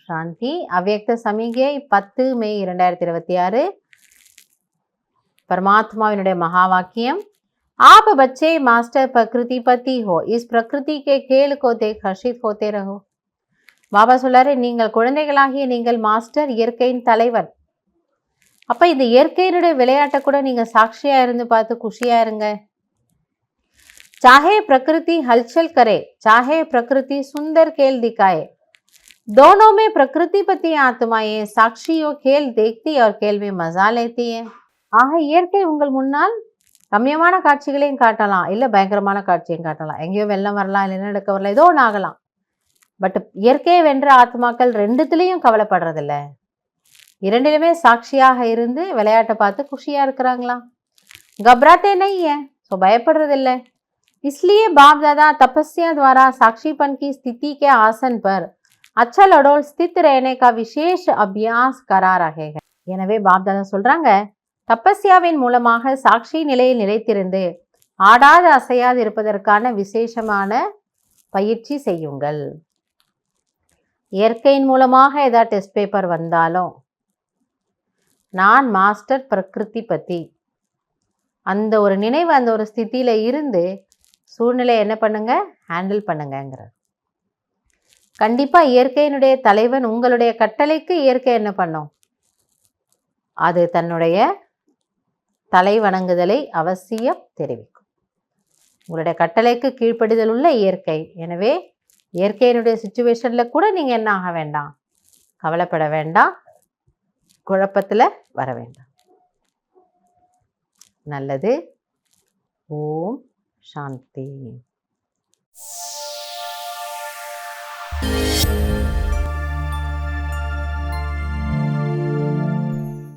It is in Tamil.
शांति। अव्यक्त समिगை 10 மே 2026 परमात्माविनुடைய महावाक्यम आप बच्चे मास्टर प्रकृतिपति हो, इस प्रकृति के खेल को देख हर्षित होते रहो। பாபா சொல்றாரு, நீங்கள் குழந்தைகளாகிய நீங்கள் மாஸ்டர், இயற்கையின் தலைவர். அப்ப இந்த இயற்கையினுடைய விளையாட்டை கூட நீங்க சாட்சியா இருந்து பார்த்து குஷியா இருங்க. चाहे प्रकृति हलचल करे, चाहे प्रकृति सुंदर खेल दिखाए, दोनों में प्रकृतिपति आत्माएं साक्षियों खेल देखती और खेल में मजा लेती है. ஆக இயற்கை உங்கள் முன்னால் ரம்யமான காட்சிகளையும் காட்டலாம், இல்லை பயங்கரமான காட்சியும் காட்டலாம். எங்கேயோ வெள்ளம் வரலாம், இல்லை நடக்க வரலாம், ஏதோ ஒன்று ஆகலாம். பட் இயற்கையை வென்ற ஆத்மாக்கள் ரெண்டுத்துலேயும் கவலைப்படுறதில்ல, இரண்டிலுமே சாட்சியாக இருந்து விளையாட்டை பார்த்து குஷியாக இருக்கிறாங்களாம். घबराते नहीं है, ஸோ பயப்படுறதில்லை. इसलिए बाप दादा तपस्या द्वारा साक्षीपन की स्थिति के आसन पर अचल अडोल स्थित रहने का विशेष अभ्यास करा रहे हैं. எனவே பாப் தாதா சொல்றாங்க, தபஸ்யாவின் மூலமாக சாட்சி நிலையில் நிலைத்திருந்து ஆடாது அசையாது இருப்பதற்கான விசேஷமான பயிற்சி செய்யுங்கள். இயற்கையின் மூலமாக ஏதாவது டெஸ்ட் பேப்பர் வந்தாலும் நான் மாஸ்டர் பிரகிருதி பத்தி அந்த ஒரு நினைவு, அந்த ஒரு ஸ்திதியில இருந்து சூழ்நிலை என்ன பண்ணுங்க, ஹேண்டில் பண்ணுங்கிறார். கண்டிப்பா இயற்கையினுடைய தலைவன் உங்களுடைய கட்டளைக்கு இயற்கை என்ன பண்ணும், அது தன்னுடைய தலை வணங்குதலை அவசியம் தெரிவிக்கும். உங்களுடைய கட்டளைக்கு கீழ்ப்படிதல் உள்ள இயற்கை. எனவே இயற்கையினுடைய சிச்சுவேஷன்ல கூட நீங்க என்ன ஆக வேண்டாம், கவலைப்பட வேண்டாம், குழப்பத்துல வர வேண்டாம். நல்லது. ஓம் शांति।